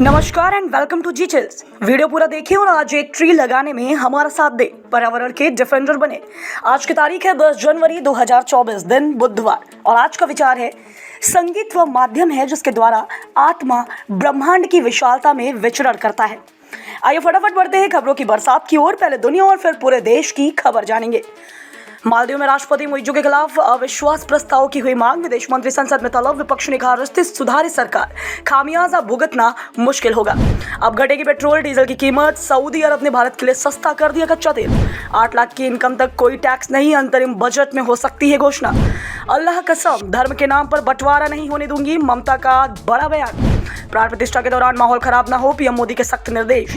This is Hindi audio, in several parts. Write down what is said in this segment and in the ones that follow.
नमस्कार and welcome to G chills. Video पूरा देखिए और आज एक ट्री लगाने में हमारा साथ दे, पर्यावरण के डिफेंडर बने। आज की तारीख है 10 जनवरी 2024, दिन बुधवार, और आज का विचार है संगीत वह माध्यम है जिसके द्वारा आत्मा ब्रह्मांड की विशालता में विचरण करता है। आइए फटाफट बढ़ते हैं खबरों की बरसात की ओर। पहले दुनिया और फिर पूरे देश की खबर जानेंगे। मालदीव में राष्ट्रपति मुइज़्ज़ू के खिलाफ अविश्वास प्रस्ताव की हुई मांग, विदेश मंत्री संसद में तलब, विपक्ष ने कहा रिश्ते सुधारित सरकार, खामियाजा भुगतना मुश्किल होगा। अब घटेगी पेट्रोल डीजल की कीमत, सऊदी अरब ने भारत के लिए सस्ता कर दिया कच्चा तेल, 8 लाख की इनकम तक कोई टैक्स नहीं, अंतरिम बजट में हो सकती है घोषणा। अल्लाह कसम, धर्म के नाम पर बंटवारा नहीं होने दूंगी, ममता का बड़ा बयान। प्राण प्रतिष्ठा के दौरान माहौल खराब ना हो, पीएम मोदी के सख्त निर्देश।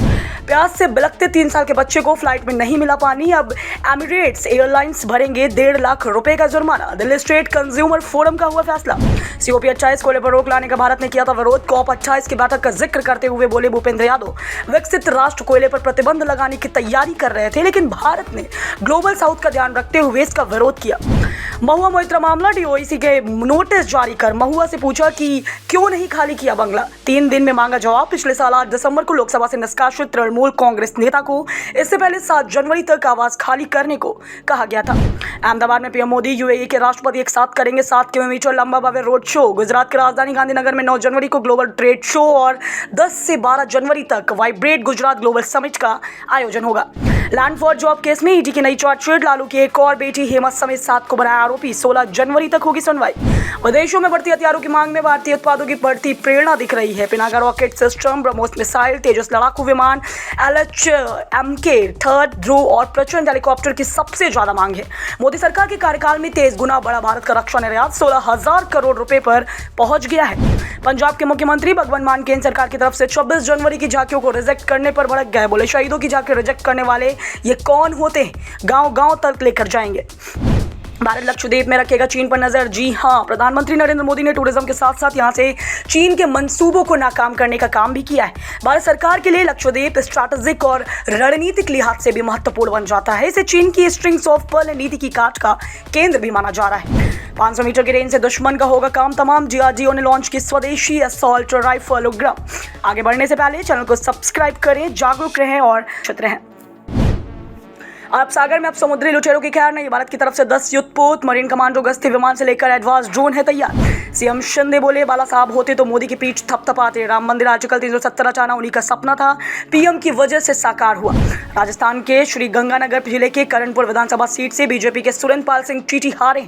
प्यास से बिलखते 3 साल के बच्चे को फ्लाइट में नहीं मिला पानी, अब एमिरेट्स एयरलाइंस भरेंगे 1.5 लाख रुपए का जुर्माना। दिल्ली स्टेट कंज्यूमर फोरम का हुआ फैसला। COP 28 कोयले पर रोक लाने का भारत ने किया था विरोध। COP 28 की बैठक का जिक्र करते हुए बोले भूपेंद्र यादव, विकसित राष्ट्र कोयले पर प्रतिबंध लगाने की तैयारी कर रहे थे, लेकिन भारत ने ग्लोबल साउथ का ध्यान रखते हुए इसका विरोध किया। महुआ मोइत्रा मामला, DOEC के नोटिस जारी कर महुआ से पूछा कि क्यों नहीं खाली किया बंगला, 3 दिन में मांगा जवाब। पिछले साल 8 दिसंबर को लोकसभा से निष्कासित तृणमूल कांग्रेस नेता को इससे पहले 7 जनवरी तक आवास खाली करने को कहा गया था। अहमदाबाद में पीएम मोदी, UAE के राष्ट्रपति एक साथ करेंगे 7 किलोमीटर लंबा भव्य रोड शो। गुजरात की राजधानी गांधीनगर में 9 जनवरी को ग्लोबल ट्रेड शो और 10 से 12 जनवरी तक वाइब्रेट गुजरात ग्लोबल समिट का आयोजन होगा। लैंड फॉर जॉब केस में ईडी की नई चार्जशीट, लालू की एक और बेटी हेमंत समेत 7 को बनाया आरोपी। 16 जनवरी तक होगी सुनवाई। विदेशों में बढ़ती हथियारों की मांग में भारतीय उत्पादों की बढ़ती प्रेरणा दिख रही है। Pinaka rocket system, BrahMos missile, Tejas लड़ाकू विमान, LHMK, थर्ड ध्रुव और प्रचंड हेलीकॉप्टर की सबसे ज्यादा मांग है। मोदी सरकार के कार्यकाल में 23 गुना बढ़ा भारत का रक्षा निर्यात, 16,000 करोड़ रुपए पर पहुंच गया है। पंजाब के मुख्यमंत्री भगवंत मान केंद्र सरकार की तरफ से 26 जनवरी की झांकियों को रिजेक्ट करने पर भड़क गए। बोले शहीदों की झांकी रिजेक्ट करने वाले ये कौन होते हैं, गांव गांव तक लेकर जाएंगे। भारत लक्षद्वीप में रखेगा चीन पर नजर। जी हां, प्रधानमंत्री नरेंद्र मोदी ने टूरिज्म के साथ साथ यहां से चीन के मंसूबों को नाकाम करने का काम भी किया है। भारत सरकार के लिए लक्षद्वीप स्ट्रैटेजिक और रणनीतिक लिहाज से भी महत्वपूर्ण बन जाता है। इसे चीन की स्ट्रिंग्स ऑफ पर्ल नीति की काट का केंद्र भी माना जा रहा है। 500 मीटर की रेंज से दुश्मन का होगा काम तमाम। DRDO ने लॉन्च की स्वदेशी असॉल्ट राइफल उग्रम। आगे बढ़ने से पहले चैनल को सब्सक्राइब करें, जागरूक रहें और सुरक्षित रहें। अरब सागर में अब समुद्री लुटेरों की खैर नहीं। भारत की तरफ से 10 युद्धपोत, मरीन कमांडो गश्ती विमान से लेकर एडवांस ड्रोन है तैयार। CM शिंदे बोले बाला साहब होते तो मोदी की पीठ थपथपाते। राम मंदिर आर्टिकल 370 हटाना उन्हीं का सपना था, PM की वजह से साकार हुआ। राजस्थान के श्री गंगानगर जिले के करणपुर विधानसभा सीट से बीजेपी के सुरेंद्र पाल सिंह टीटी हारे।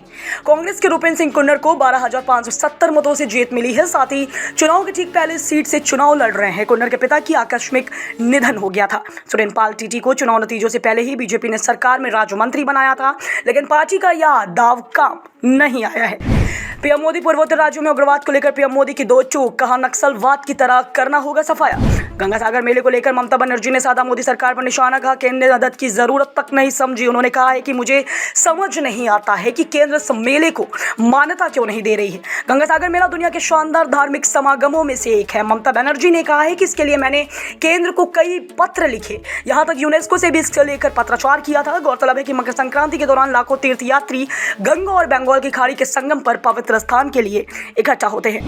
कांग्रेस के रूपेंद्र सिंह कुन्नर को 12,570 मतों से जीत मिली है। साथ ही चुनाव के ठीक पहले सीट से चुनाव लड़ रहे हैं। कुन्नर के पिता की आकस्मिक निधन हो गया था। सुरेंद्र पाल टीटी को चुनाव नतीजों से पहले ही बीजेपी ने सरकार में राज्य मंत्री बनाया था, लेकिन पार्टी का यह दाव काम नहीं आया है। पीएम मोदी, पूर्वोत्तर राज्यों में उग्रवाद को लेकर पीएम मोदी की 2 चूक, कहा नक्सलवाद की तरह करना होगा सफाया। गंगा सागर मेले को लेकर ममता बनर्जी ने साधा मोदी सरकार पर निशाना, कहा केंद्र ने मदद की जरूरत तक नहीं समझी। उन्होंने कहा है कि मुझे समझ नहीं आता है कि केंद्र इस मेले को मान्यता क्यों नहीं दे रही है। गंगा सागर मेला दुनिया के शानदार धार्मिक समागमों में से एक है। ममता बनर्जी ने कहा है कि इसके लिए मैंने केंद्र को कई पत्र लिखे, यहाँ तक यूनेस्को से भी इसको लेकर पत्राचार किया था। गौरतलब है कि मकर संक्रांति के दौरान लाखों तीर्थयात्री गंगा और बंगाल की खाड़ी के संगम पर पवित्र स्थान के लिए इकट्ठा होते हैं।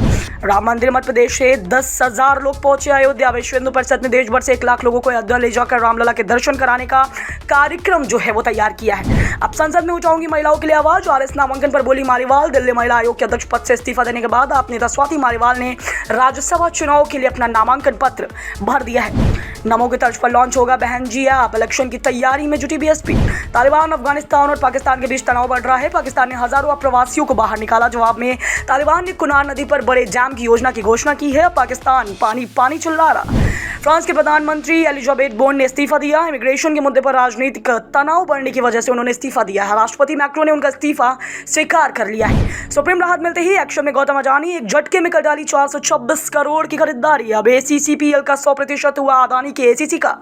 राम मंदिर मध्य प्रदेश से 10,000 लोग पहुंचे अयोध्या। विश्व हिंदू परिषद ने देश भर से 1 लाख लोगों को अयोध्या ले जाकर रामलला के दर्शन कराने का कार्यक्रम जो है वो तैयार किया है। अब संसद में उठाऊंगी महिलाओं के लिए आवाज, RS नामांकन पर बोली मालीवाल। दिल्ली महिला आयोग के अध्यक्ष पद से इस्तीफा देने के बाद आप नेता स्वाति मालीवाल ने राज्यसभा चुनाव के लिए अपना नामांकन पत्र भर दिया है। नमो की तर्ज पर लॉन्च होगा बहन जी ऐप। इलेक्शन की तैयारी में जुटी BSP। तालिबान, अफगानिस्तान और पाकिस्तान के बीच तनाव बढ़ रहा है। पाकिस्तान ने हजारों अप्रवासियों को बाहर निकाला। जवाब में तालिबान ने कुनार नदी पर बड़े डैम की योजना की घोषणा की है। पाकिस्तान पानी पानी चिल्ला रहा। फ्रांस के प्रधानमंत्री एलिजाबेथ बोर्न ने इस्तीफा दिया। इमिग्रेशन के मुद्दे पर राजनीतिक तनाव बढ़ने की वजह से उन्होंने इस्तीफा दिया है। राष्ट्रपति मैक्रो ने उनका इस्तीफा स्वीकार कर लिया है। सुप्रीम राहत मिलते ही एक्शन में गौतम अडानी, एक झटके में कर डाली 426 करोड़ की खरीदारी। अब ACCPL का 100% हुआ अदानी के ACC का।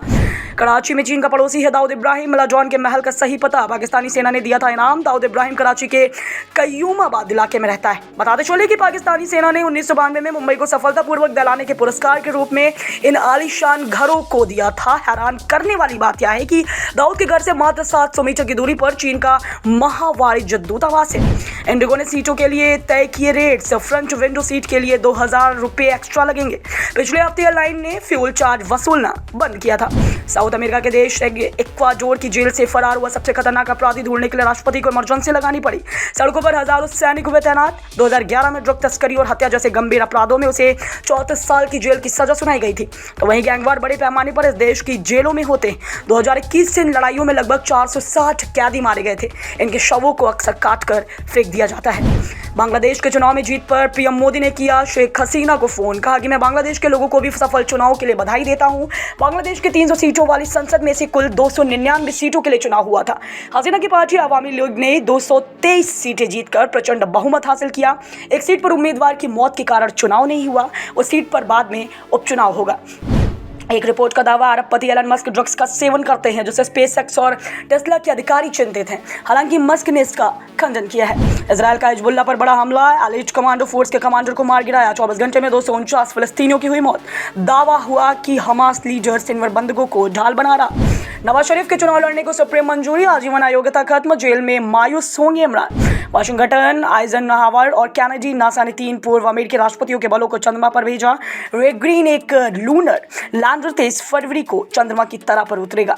कराची में चीन का पड़ोसी है दाऊद इब्राहिम। मलाजौन के महल का सही पता पाकिस्तानी सेना ने दिया था इनाम। दाऊद इब्राहिम कराची के कयूमाबाद इलाके में रहता है। बताते चले कि पाकिस्तानी सेना ने 1992 में मुंबई को सफलतापूर्वक दलाने के पुरस्कार के रूप में इन आलीशान घरों को दिया था। हैरान करने वाली बात यह है कि दाऊद के घर से मात्र 700 मीटर की दूरी पर चीन का महावाणिज्य दूतावास है। इंडिगो ने सीटों के लिए तय किए रेट्स। फ्रंट विंडो सीट के लिए 2000 रुपये एक्स्ट्रा लगेंगे। पिछले हफ्ते एयरलाइन ने फ्यूल चार्ज वसूलना बंद किया था। साउथ अमेरिका के देश इक्वाडोर की जेल से फरार हुआ सबसे खतरनाक अपराधी ढूंढने के लिए राष्ट्रपति को इमरजेंसी लगानी पड़ी। सड़कों पर हजारों सैनिक हुए तैनात। 2011 में ड्रग तस्करी और हत्या जैसे गंभीर अपराधों में उसे 34 साल की जेल की सजा सुनाई गई थी। तो वहीं गैंगवार बड़े पैमाने पर इस देश की जेलों में होते हैं। 2021 से इन लड़ाइयों में लगभग 460 कैदी मारे गए थे। इनके शवों को अक्सर काटकर फेंक दिया जाता है। बांग्लादेश के चुनाव में जीत पर पीएम मोदी ने किया शेख हसीना को फोन। कहा कि मैं बांग्लादेश के लोगों को भी सफल चुनाव के लिए बधाई देता हूं। बांग्लादेश के 300 सीटों वाली संसद में से कुल 299 सीटों के लिए चुनाव हुआ था। हसीना की पार्टी अवामी लीग ने 223 सीटें जीतकर प्रचंड बहुमत हासिल किया। एक सीट पर उम्मीदवार की मौत के कारण चुनाव नहीं हुआ। उस सीट पर बाद में उपचुनाव होगा। एक रिपोर्ट का दावा, अरबपति एलन मस्क ड्रग्स का सेवन करते हैं, जिससे स्पेसएक्स और टेस्ला के अधिकारी चिंतित हैं। हालांकि मस्क ने इसका खंडन किया है। इजरायल का हिजबुल्लाह पर बड़ा हमला। एलिट कमांडो फोर्स के कमांडर को मार गिराया। 24 घंटे में 249 फलस्तीनियों की हुई मौत। दावा हुआ कि हमास लीडर सिनवर बंदूकों को ढाल बना रहा। नवाज शरीफ के चुनाव लड़ने को सुप्रीम मंजूरी। आजीवन अयोग्यता खत्म। जेल में मायूस होंगे इमरान। वाशिंगटन, आइजनहावर और कैनेडी नासा ने 3 पूर्व अमेरिकी राष्ट्रपतियों के बलों को चंद्रमा पर भेजा। रेड ग्रीन एक लूनर लैंडर 23 फरवरी को चंद्रमा की तरह पर उतरेगा।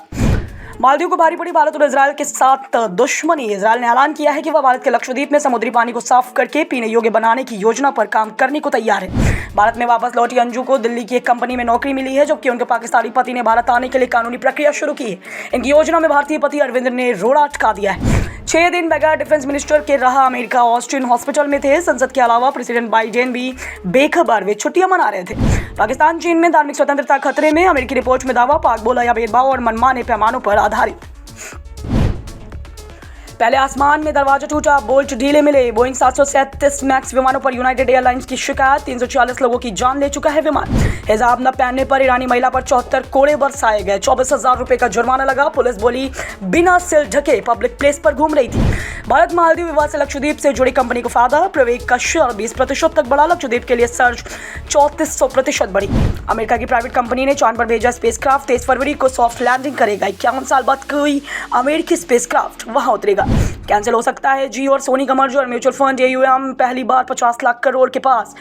मालदीव को भारी पड़ी भारत और इजरायल के साथ दुश्मनी। इजरायल ने ऐलान किया है कि वह भारत के लक्षद्वीप में समुद्री पानी को साफ करके पीने योग्य बनाने की योजना पर काम करने को तैयार है। भारत में वापस लौटी अंजू को दिल्ली की एक कंपनी में नौकरी मिली है, जबकि उनके पाकिस्तानी पति ने भारत आने के लिए कानूनी प्रक्रिया शुरू की है। इनकी योजना में भारतीय पति अरविंद ने रोड़ा अटका दिया है। 6 दिन बगैर डिफेंस मिनिस्टर के रहा अमेरिका। ऑस्टिन हॉस्पिटल में थे। संसद के अलावा प्रेसिडेंट बाइडेन भी बेखबर वे छुट्टियां मना रहे थे। पाकिस्तान चीन में धार्मिक स्वतंत्रता खतरे में। अमेरिकी रिपोर्ट में दावा, पाक बोला या भेदभाव और मनमाने पैमानों पर आधारित। पहले आसमान में दरवाजा टूटा, बोल्ट ढीले मिले। बोइंग 737 मैक्स विमानों पर यूनाइटेड एयरलाइंस की शिकायत। 340 लोगों की जान ले चुका है विमान। हिजाब न पहनने पर ईरानी महिला पर 74 कोड़े बरसाए गए। 24,000 रुपए का जुर्माना लगा। पुलिस बोली बिना सिर ढके पब्लिक प्लेस पर घूम रही थी। भारत मालदीव विवाद से लक्षद्वीप से जुड़ी कंपनी को फायदा। प्रवेश का शेयर 20% तक बढ़ा। लक्षद्वीप के लिए सर्च 3400% बढ़ी। अमेरिका की प्राइवेट कंपनी ने चांद पर भेजा स्पेसक्राफ्ट। 23 फरवरी को सॉफ्ट लैंडिंग करेगा। 51 साल बाद कोई अमेरिकी स्पेसक्राफ्ट वहां उतरेगा। कैंसिल हो सकता है जी और सोनी का मर्जर। म्यूचुअल फंड AUM पहली बार 50 लाख करोड़ के पास।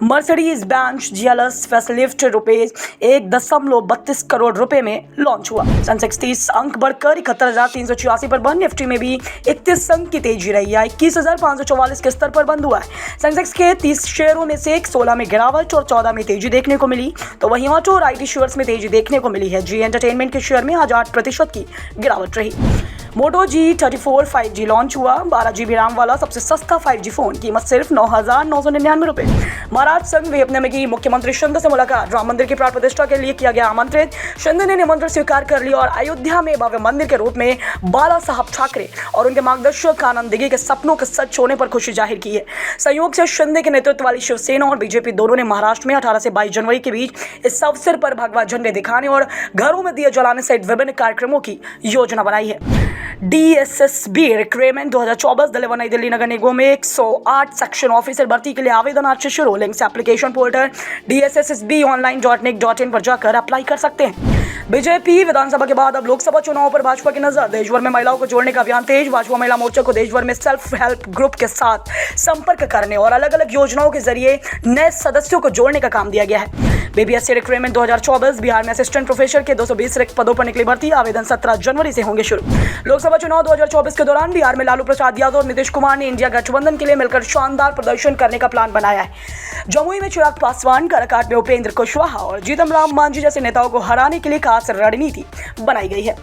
मर्सिडीज बेंच GLS फैसलिफ्ट रुपये 1.32 करोड़ रुपए में लॉन्च हुआ। सेंसेक्स 30 अंक बढ़कर 71,386 पर बंद। निफ्टी में भी 31 अंक की तेजी रही है। 21,544 के स्तर पर बंद हुआ है। सेंसेक्स के 30 शेयरों में से 16 में गिरावट और 14 में तेजी देखने को मिली। तो वहीं ऑटो और IT शेयर्स में तेजी देखने को मिली है। जी एंटरटेनमेंट के शेयर में आज 8% की गिरावट रही। मोटो G34 5G लॉन्च हुआ। 12 GB रैम वाला सबसे सस्ता 5G फोन। कीमत सिर्फ 9,999 रुपए। महाराज संघ वियतनाम में की मुख्यमंत्री शिंदे से मुलाकात। राम मंदिर की प्राण प्रतिष्ठा के लिए किया गया आमंत्रित। शिंदे ने निमंत्रण स्वीकार कर लिया और अयोध्या में भव्य मंदिर के रूप में बाला साहब ठाकरे और उनके मार्गदर्शक आनंद दिघी के सपनों के सच होने पर खुशी जाहिर की है। संयोग से शिंदे के नेतृत्व वाली शिवसेना और BJP दोनों ने महाराष्ट्र में 18 से 22 जनवरी के बीच इस अवसर पर भगवा झंडे दिखाने और घरों में दिए जलाने सहित विभिन्न कार्यक्रमों की योजना बनाई है। DSSB रिक्रूटमेंट 2024 दिल्ली व नई दिल्ली नगर निगम में 108 सेक्शन ऑफिसर भर्ती के लिए आवेदन आज से शुरू। लिंक से एप्लीकेशन पोर्टल dssbonline.nic.in पर जाकर अप्लाई कर सकते हैं। बीजेपी विधानसभा के बाद अब लोकसभा चुनाव पर भाजपा की नजर। देशभर में महिलाओं को जोड़ने का अभियान तेज। भाजपा महिला मोर्चा को देशभर में सेल्फ हेल्प ग्रुप के साथ संपर्क करने और अलग अलग योजनाओं के जरिए नए सदस्यों को जोड़ने का काम दिया गया है। BPSC रिक्रूटमेंट 2024 बिहार में असिस्टेंट प्रोफेसर के 220 रिक्त पदों पर निकली भर्ती। आवेदन 17 जनवरी से होंगे शुरू। लोकसभा चुनाव 2024 के दौरान बिहार में लालू प्रसाद यादव और नीतीश कुमार ने इंडिया गठबंधन के लिए मिलकर शानदार प्रदर्शन करने का प्लान बनाया है। जमुई में चिराग पासवान, काराकाट में उपेंद्र कुशवाहा और जीतन राम मांझी जैसे नेताओं को हराने के लिए खास रणनीति बनाई गई है।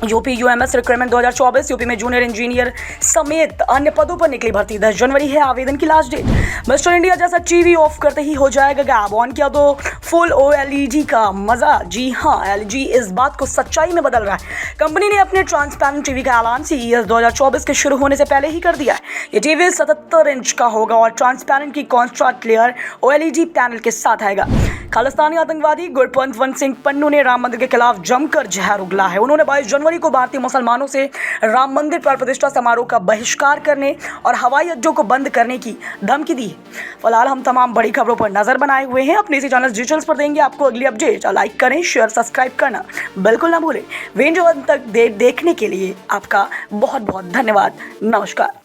यूपी UMS रिक्रूटमेंट 2024 यूपी में जूनियर इंजीनियर समेत अन्य पदों पर निकली भर्ती। 10 जनवरी है आवेदन की लास्ट डेट। मिस्टर इंडिया जैसा टीवी ऑफ करते ही हो जाएगा गैप। ऑन किया तो फुल OLED का मजा। जी हाँ, LG इस बात को सच्चाई में बदल रहा है। कंपनी ने अपने ट्रांसपेरेंट टीवी का ऐलान CES 2024 के शुरू होने से पहले ही कर दिया है। ये टीवी 77 इंच का होगा और ट्रांसपेरेंट की कॉन्ट्रास्ट लेयर OLED पैनल के साथ आएगा। खालिस्तानी आतंकवादी गुरपतवंत सिंह पन्नू ने राम मंदिर के खिलाफ जमकर जहर उगला है। उन्होंने 22 जनवरी को भारतीय मुसलमानों से राम मंदिर प्राण प्रतिष्ठा समारोह का बहिष्कार करने और हवाई अड्डों को बंद करने की धमकी दी है। फिलहाल हम तमाम बड़ी खबरों पर नजर बनाए हुए हैं। अपने इसी चैनल डिजिटल्स पर देंगे आपको अगली अपडेट। लाइक करें, शेयर, सब्सक्राइब करना बिल्कुल ना भूलें। वीडियो अंत तक देखने के लिए आपका बहुत बहुत धन्यवाद। नमस्कार।